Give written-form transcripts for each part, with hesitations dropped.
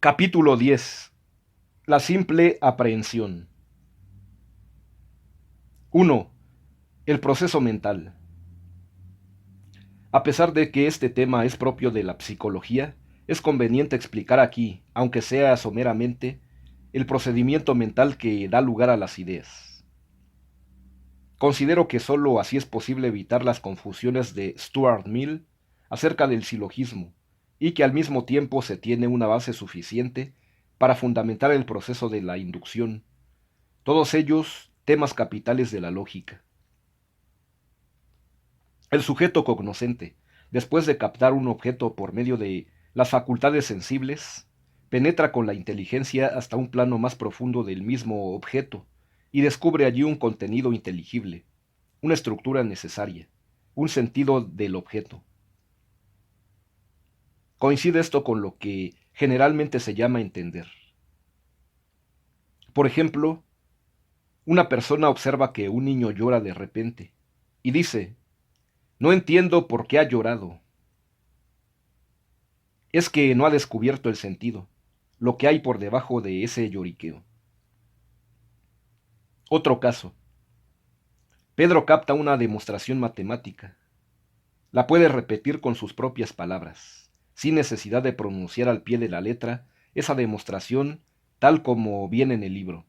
Capítulo 10. La simple aprehensión. 1. El proceso mental. A pesar de que este tema es propio de la psicología, es conveniente explicar aquí, aunque sea someramente, el procedimiento mental que da lugar a las ideas. Considero que sólo así es posible evitar las confusiones de Stuart Mill acerca del silogismo, y que al mismo tiempo se tiene una base suficiente para fundamentar el proceso de la inducción, todos ellos temas capitales de la lógica. El sujeto cognoscente, después de captar un objeto por medio de las facultades sensibles, penetra con la inteligencia hasta un plano más profundo del mismo objeto y descubre allí un contenido inteligible, una estructura necesaria, un sentido del objeto. Coincide esto con lo que generalmente se llama entender. Por ejemplo, una persona observa que un niño llora de repente y dice: "No entiendo por qué ha llorado". Es que no ha descubierto el sentido, lo que hay por debajo de ese lloriqueo. Otro caso. Pedro capta una demostración matemática. La puede repetir con sus propias palabras, sin necesidad de pronunciar al pie de la letra esa demostración tal como viene en el libro.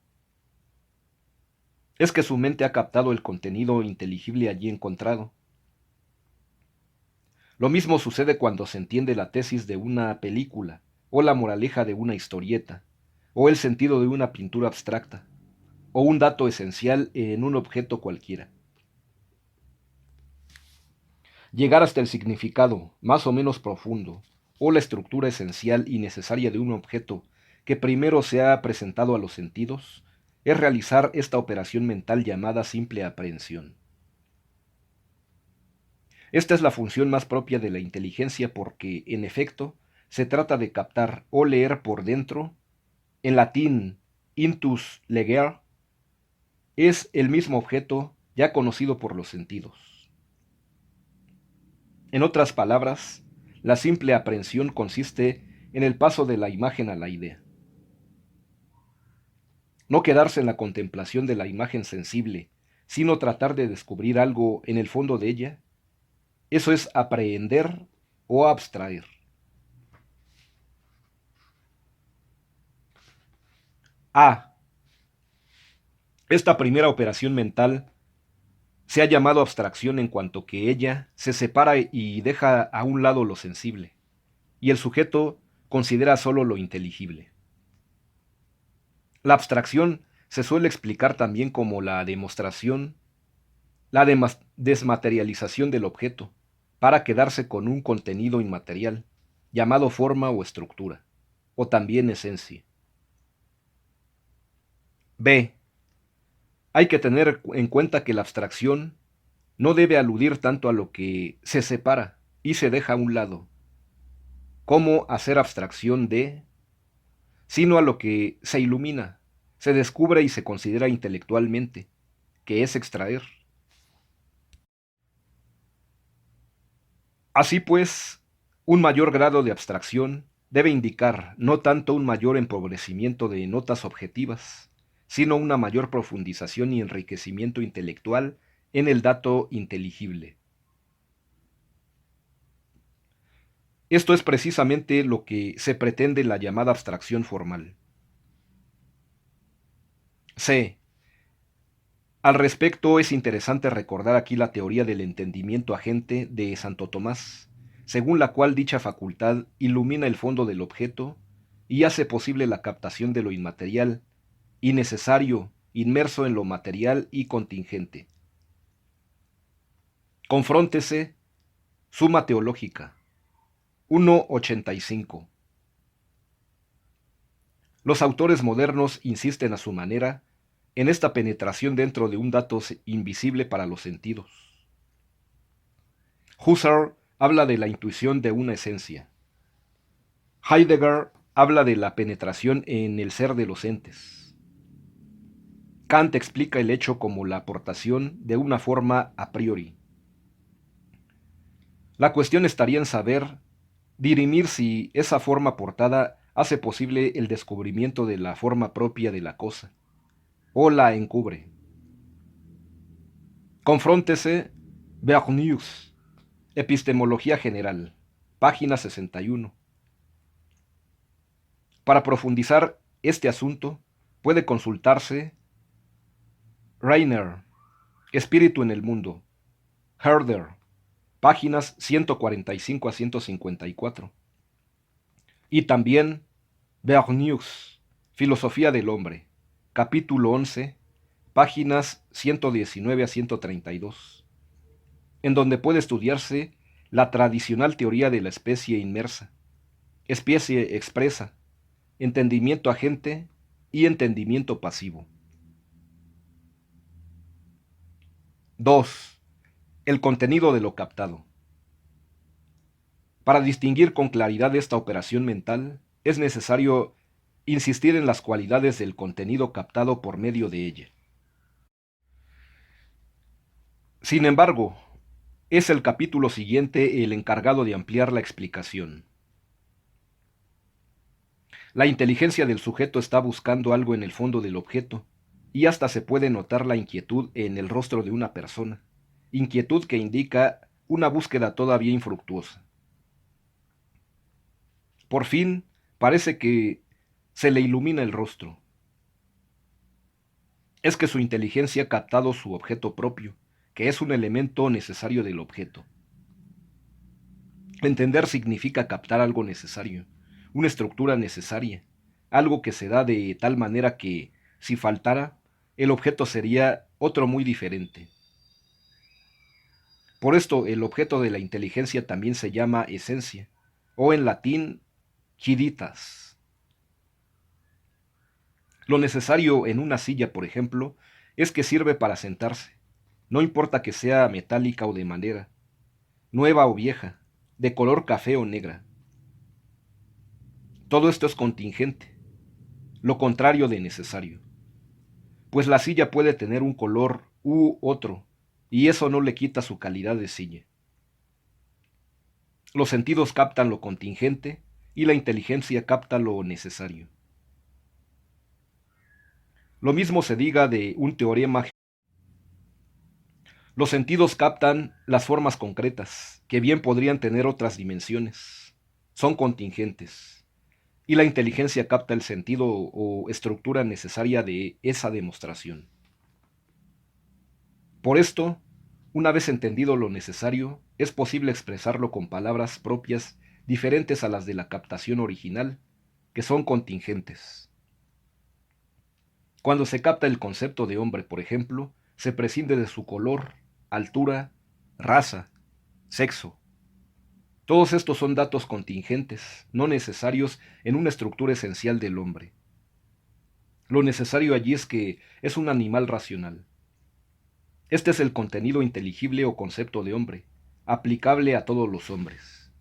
Es que su mente ha captado el contenido inteligible allí encontrado. Lo mismo sucede cuando se entiende la tesis de una película, o la moraleja de una historieta, o el sentido de una pintura abstracta, o un dato esencial en un objeto cualquiera. Llegar hasta el significado más o menos profundo, o la estructura esencial y necesaria de un objeto que primero se ha presentado a los sentidos, es realizar esta operación mental llamada simple aprehensión. Esta es la función más propia de la inteligencia porque, en efecto, se trata de captar o leer por dentro, en latín intus leger, es el mismo objeto ya conocido por los sentidos. En otras palabras, la simple aprehensión consiste en el paso de la imagen a la idea. No quedarse en la contemplación de la imagen sensible, sino tratar de descubrir algo en el fondo de ella, eso es aprehender o abstraer. A. Esta primera operación mental se ha llamado abstracción en cuanto que ella se separa y deja a un lado lo sensible, y el sujeto considera solo lo inteligible. La abstracción se suele explicar también como la demostración, la desmaterialización del objeto, para quedarse con un contenido inmaterial, llamado forma o estructura, o también esencia. B. Hay que tener en cuenta que la abstracción no debe aludir tanto a lo que se separa y se deja a un lado, como hacer abstracción de, sino a lo que se ilumina, se descubre y se considera intelectualmente, que es extraer. Así pues, un mayor grado de abstracción debe indicar no tanto un mayor empobrecimiento de notas objetivas, sino una mayor profundización y enriquecimiento intelectual en el dato inteligible. Esto es precisamente lo que se pretende en la llamada abstracción formal. C. Al respecto, es interesante recordar aquí la teoría del entendimiento agente de Santo Tomás, según la cual dicha facultad ilumina el fondo del objeto y hace posible la captación de lo inmaterial, innecesario, inmerso en lo material y contingente. Confróntese, Suma Teológica, 1.85. Los autores modernos insisten a su manera en esta penetración dentro de un dato invisible para los sentidos. Husserl habla de la intuición de una esencia. Heidegger habla de la penetración en el ser de los entes. Kant explica el hecho como la aportación de una forma a priori. La cuestión estaría en saber dirimir si esa forma aportada hace posible el descubrimiento de la forma propia de la cosa, o la encubre. Confróntese Bernius, Epistemología General, página 61. Para profundizar este asunto, puede consultarse Reiner, Espíritu en el Mundo, Herder, páginas 145 a 154. Y también Bernius, Filosofía del Hombre, capítulo 11, páginas 119 a 132, en donde puede estudiarse la tradicional teoría de la especie inmersa, especie expresa, entendimiento agente y entendimiento pasivo. 2. El contenido de lo captado. Para distinguir con claridad esta operación mental, es necesario insistir en las cualidades del contenido captado por medio de ella. Sin embargo, es el capítulo siguiente el encargado de ampliar la explicación. La inteligencia del sujeto está buscando algo en el fondo del objeto, y hasta se puede notar la inquietud en el rostro de una persona, inquietud que indica una búsqueda todavía infructuosa. Por fin, parece que se le ilumina el rostro. Es que su inteligencia ha captado su objeto propio, que es un elemento necesario del objeto. Entender significa captar algo necesario, una estructura necesaria, algo que se da de tal manera que, si faltara, el objeto sería otro muy diferente. Por esto, el objeto de la inteligencia también se llama esencia, o en latín, quiritas. Lo necesario en una silla, por ejemplo, es que sirve para sentarse, no importa que sea metálica o de madera, nueva o vieja, de color café o negra. Todo esto es contingente, lo contrario de necesario, pues la silla puede tener un color u otro, y eso no le quita su calidad de silla. Los sentidos captan lo contingente y la inteligencia capta lo necesario. Lo mismo se diga de un teorema. Los sentidos captan las formas concretas, que bien podrían tener otras dimensiones. Son contingentes. Y la inteligencia capta el sentido o estructura necesaria de esa demostración. Por esto, una vez entendido lo necesario, es posible expresarlo con palabras propias diferentes a las de la captación original, que son contingentes. Cuando se capta el concepto de hombre, por ejemplo, se prescinde de su color, altura, raza, sexo. Todos estos son datos contingentes, no necesarios en una estructura esencial del hombre. Lo necesario allí es que es un animal racional. Este es el contenido inteligible o concepto de hombre, aplicable a todos los hombres.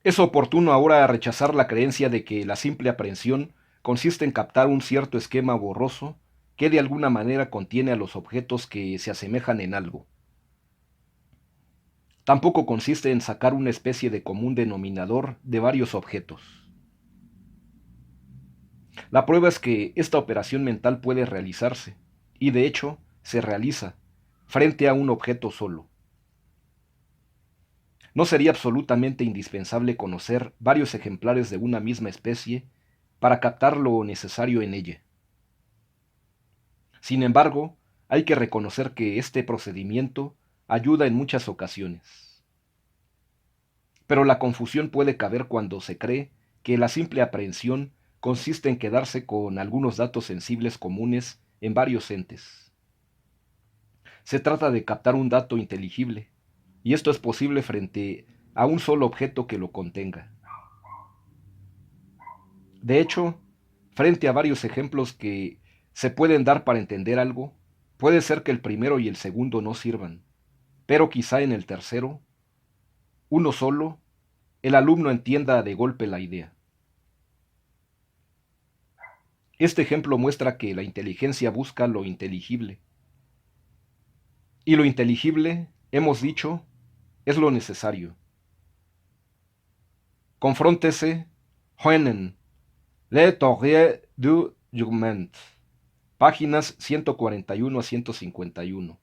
Es oportuno ahora rechazar la creencia de que la simple aprehensión consiste en captar un cierto esquema borroso que de alguna manera contiene a los objetos que se asemejan en algo. Tampoco consiste en sacar una especie de común denominador de varios objetos. La prueba es que esta operación mental puede realizarse, y de hecho se realiza, frente a un objeto solo. No sería absolutamente indispensable conocer varios ejemplares de una misma especie para captar lo necesario en ella. Sin embargo, hay que reconocer que este procedimiento ayuda en muchas ocasiones. Pero la confusión puede caber cuando se cree que la simple aprehensión consiste en quedarse con algunos datos sensibles comunes en varios entes. Se trata de captar un dato inteligible, y esto es posible frente a un solo objeto que lo contenga. De hecho, frente a varios ejemplos que se pueden dar para entender algo, puede ser que el primero y el segundo no sirvan, pero quizá en el tercero, uno solo, el alumno entienda de golpe la idea. Este ejemplo muestra que la inteligencia busca lo inteligible. Y lo inteligible, hemos dicho, es lo necesario. Confróntese, Hoenen, Le Théorie du Jugement, páginas 141 a 151.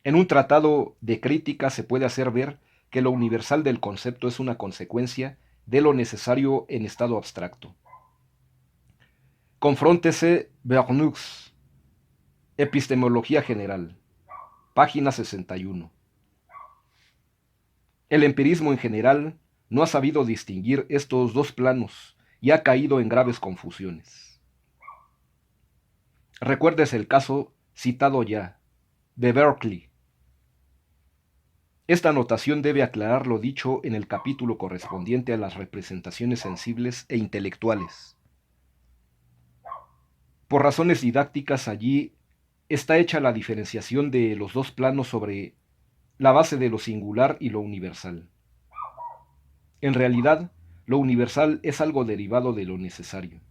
En un tratado de crítica se puede hacer ver que lo universal del concepto es una consecuencia de lo necesario en estado abstracto. Confróntese, Bernoux, Epistemología General, página 61. El empirismo en general no ha sabido distinguir estos dos planos y ha caído en graves confusiones. Recuérdese el caso citado ya, de Berkeley. Esta anotación debe aclarar lo dicho en el capítulo correspondiente a las representaciones sensibles e intelectuales. Por razones didácticas allí está hecha la diferenciación de los dos planos sobre la base de lo singular y lo universal. En realidad, lo universal es algo derivado de lo necesario.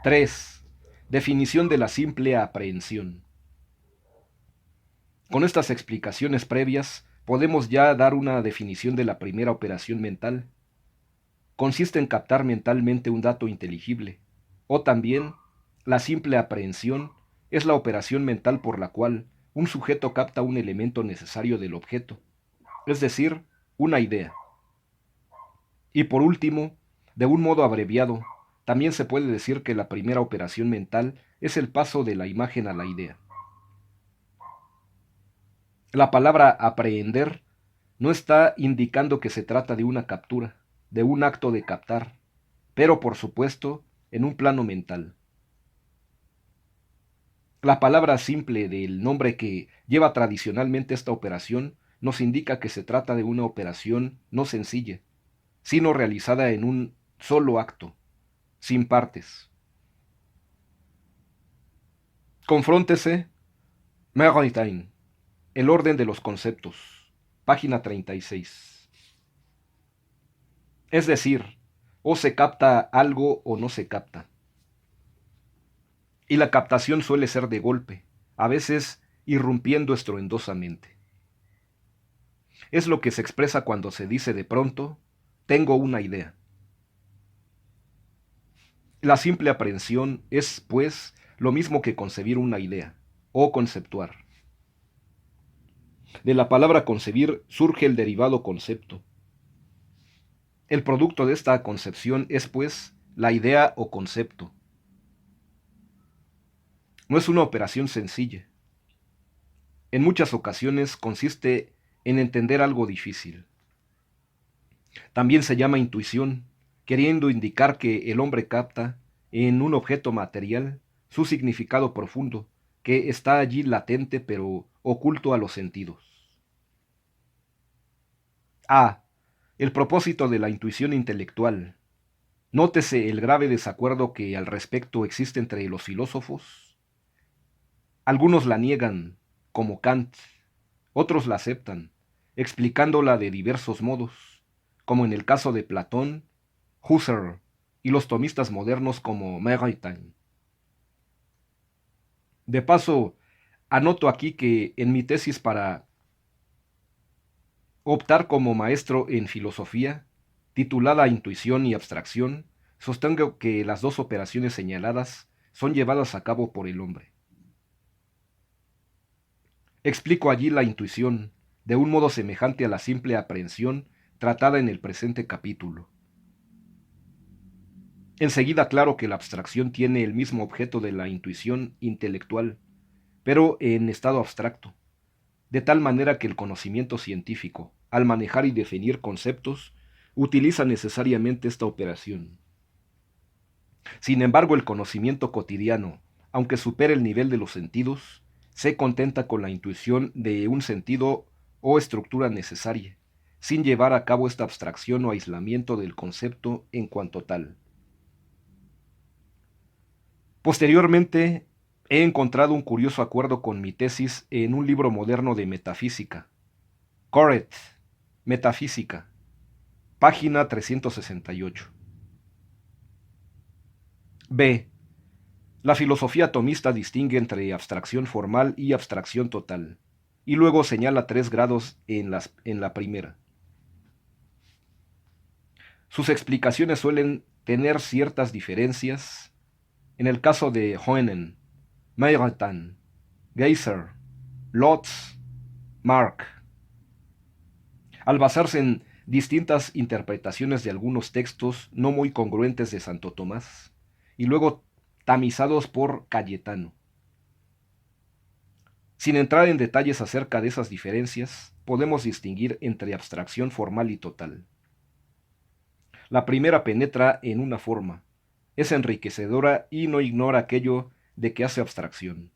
3. Definición de la simple aprehensión. Con estas explicaciones previas, podemos ya dar una definición de la primera operación mental. Consiste en captar mentalmente un dato inteligible, o también, la simple aprehensión es la operación mental por la cual un sujeto capta un elemento necesario del objeto, es decir, una idea. Y por último, de un modo abreviado, también se puede decir que la primera operación mental es el paso de la imagen a la idea. La palabra aprehender no está indicando que se trata de una captura, de un acto de captar, pero por supuesto en un plano mental. La palabra simple del nombre que lleva tradicionalmente esta operación nos indica que se trata de una operación no sencilla, sino realizada en un solo acto, sin partes. Confróntese, Maritain, el orden de los conceptos, página 36. Es decir, o se capta algo o no se capta. Y la captación suele ser de golpe, a veces irrumpiendo estruendosamente. Es lo que se expresa cuando se dice de pronto, tengo una idea. La simple aprehensión es, pues, lo mismo que concebir una idea, o conceptuar. De la palabra concebir surge el derivado concepto. El producto de esta concepción es, pues, la idea o concepto. No es una operación sencilla. En muchas ocasiones consiste en entender algo difícil. También se llama intuición, queriendo indicar que el hombre capta, en un objeto material, su significado profundo, que está allí latente pero oculto a los sentidos. A. El propósito de la intuición intelectual. Nótese el grave desacuerdo que al respecto existe entre los filósofos. Algunos la niegan, como Kant, otros la aceptan, explicándola de diversos modos, como en el caso de Platón, Husserl y los tomistas modernos como Maritain. De paso, anoto aquí que en mi tesis para optar como maestro en filosofía, titulada Intuición y Abstracción, sostengo que las dos operaciones señaladas son llevadas a cabo por el hombre. Explico allí la intuición, de un modo semejante a la simple aprehensión tratada en el presente capítulo. Enseguida aclaro que la abstracción tiene el mismo objeto de la intuición intelectual, pero en estado abstracto, de tal manera que el conocimiento científico, al manejar y definir conceptos, utiliza necesariamente esta operación. Sin embargo, el conocimiento cotidiano, aunque supere el nivel de los sentidos, se contenta con la intuición de un sentido o estructura necesaria, sin llevar a cabo esta abstracción o aislamiento del concepto en cuanto tal. Posteriormente, he encontrado un curioso acuerdo con mi tesis en un libro moderno de metafísica. Corret, Metafísica, página 368. B. La filosofía atomista distingue entre abstracción formal y abstracción total, y luego señala 3 grados en la primera. Sus explicaciones suelen tener ciertas diferencias. En el caso de Hoenen, Meyerton, Geiser, Lotz, Mark, al basarse en distintas interpretaciones de algunos textos no muy congruentes de Santo Tomás, y luego tamizados por Cayetano. Sin entrar en detalles acerca de esas diferencias, podemos distinguir entre abstracción formal y total. La primera penetra en una forma, es enriquecedora y no ignora aquello de que hace abstracción.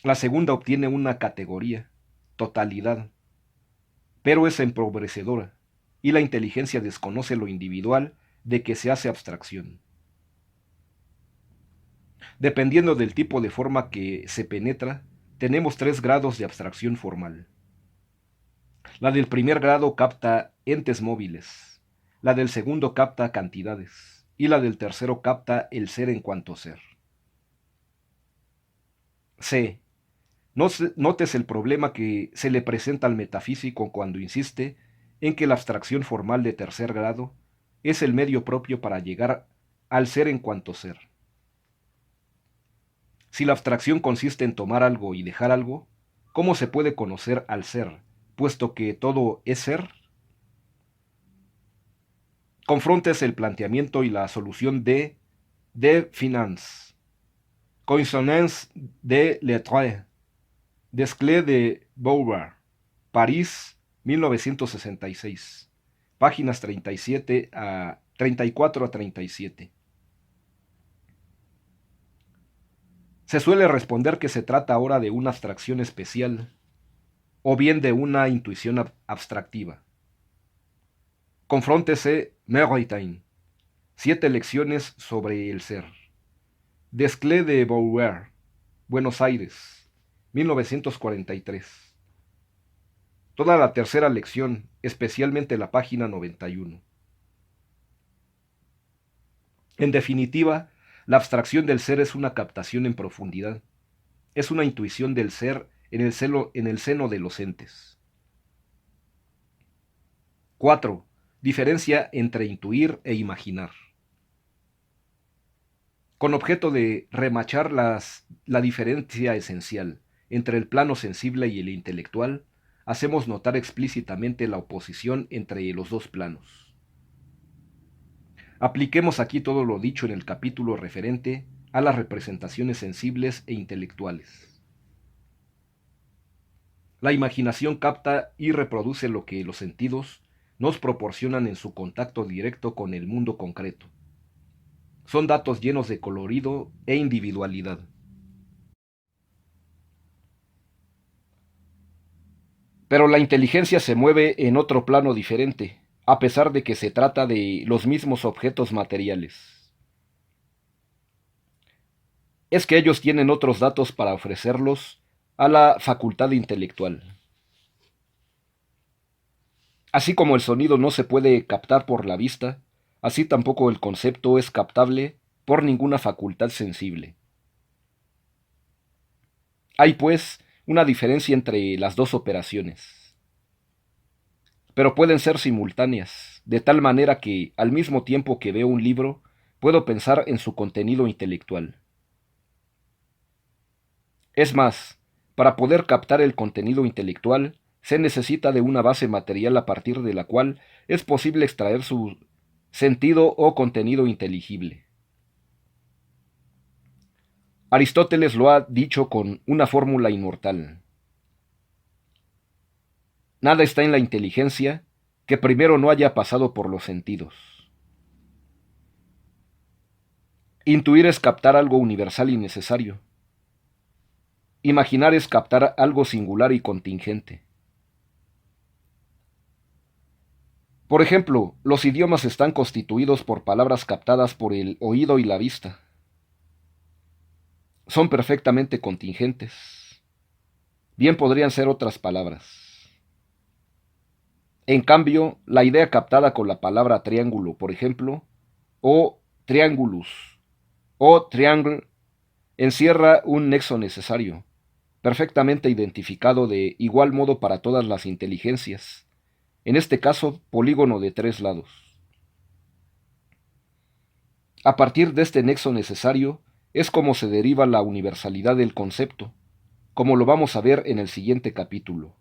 La segunda obtiene una categoría, totalidad, pero es empobrecedora, y la inteligencia desconoce lo individual de que se hace abstracción. Dependiendo del tipo de forma que se penetra, tenemos 3 grados de abstracción formal. La del primer grado capta entes móviles, la del segundo capta cantidades, y la del tercero capta el ser en cuanto ser. C. Notes el problema que se le presenta al metafísico cuando insiste en que la abstracción formal de tercer grado es el medio propio para llegar al ser en cuanto ser. Si la abstracción consiste en tomar algo y dejar algo, ¿cómo se puede conocer al ser, puesto que todo es ser? Confrontes el planteamiento y la solución de Finance, Consonance de Lettres, Desclés de Beauvoir, París, 1966, páginas 34 a 37. Se suele responder que se trata ahora de una abstracción especial, o bien de una intuición abstractiva. Confróntese Meritain, 7 lecciones sobre el ser. Desclés de Beauvoir, Buenos Aires, 1943. Toda la tercera lección, especialmente la página 91. En definitiva, la abstracción del ser es una captación en profundidad. Es una intuición del ser en el seno de los entes. 4. Diferencia entre intuir e imaginar. Con objeto de remachar la diferencia esencial entre el plano sensible y el intelectual, hacemos notar explícitamente la oposición entre los dos planos. Apliquemos aquí todo lo dicho en el capítulo referente a las representaciones sensibles e intelectuales. La imaginación capta y reproduce lo que los sentidos nos proporcionan en su contacto directo con el mundo concreto. Son datos llenos de colorido e individualidad. Pero la inteligencia se mueve en otro plano diferente, a pesar de que se trata de los mismos objetos materiales. Es que ellos tienen otros datos para ofrecerlos a la facultad intelectual. Así como el sonido no se puede captar por la vista, así tampoco el concepto es captable por ninguna facultad sensible. Hay, pues, una diferencia entre las dos operaciones, pero pueden ser simultáneas, de tal manera que, al mismo tiempo que veo un libro, puedo pensar en su contenido intelectual. Es más, para poder captar el contenido intelectual, se necesita de una base material a partir de la cual es posible extraer su sentido o contenido inteligible. Aristóteles lo ha dicho con una fórmula inmortal. Nada está en la inteligencia que primero no haya pasado por los sentidos. Intuir es captar algo universal y necesario. Imaginar es captar algo singular y contingente. Por ejemplo, los idiomas están constituidos por palabras captadas por el oído y la vista. Son perfectamente contingentes. Bien podrían ser otras palabras. En cambio, la idea captada con la palabra triángulo, por ejemplo, o triangulus, o triángulo encierra un nexo necesario, perfectamente identificado de igual modo para todas las inteligencias, en este caso polígono de 3 lados. A partir de este nexo necesario es como se deriva la universalidad del concepto, como lo vamos a ver en el siguiente capítulo.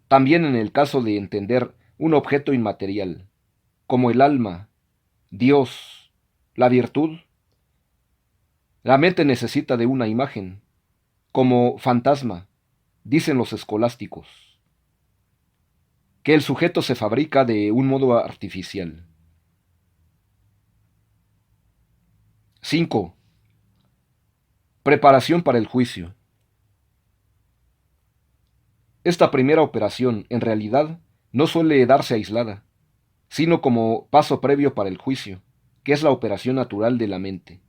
También en el caso de entender un objeto inmaterial, como el alma, Dios, la virtud, la mente necesita de una imagen, como fantasma, dicen los escolásticos, que el sujeto se fabrica de un modo artificial. 5. Preparación para el juicio. Esta primera operación, en realidad, no suele darse aislada, sino como paso previo para el juicio, que es la operación natural de la mente.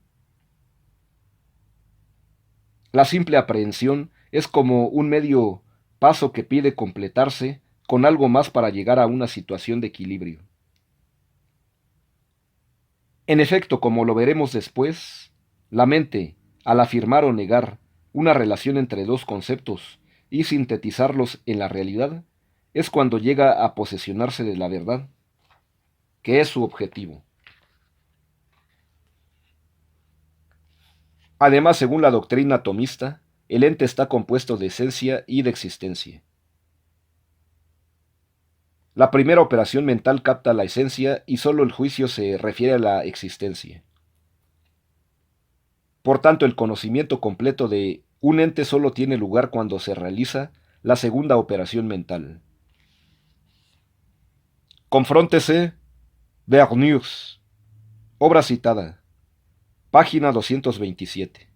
La simple aprehensión es como un medio paso que pide completarse con algo más para llegar a una situación de equilibrio. En efecto, como lo veremos después, la mente, al afirmar o negar una relación entre dos conceptos y sintetizarlos en la realidad, es cuando llega a posesionarse de la verdad, que es su objetivo. Además, según la doctrina atomista, el ente está compuesto de esencia y de existencia. La primera operación mental capta la esencia y solo el juicio se refiere a la existencia. Por tanto, el conocimiento completo de un ente solo tiene lugar cuando se realiza la segunda operación mental. Confróntese, Bernews, obra citada, página 227.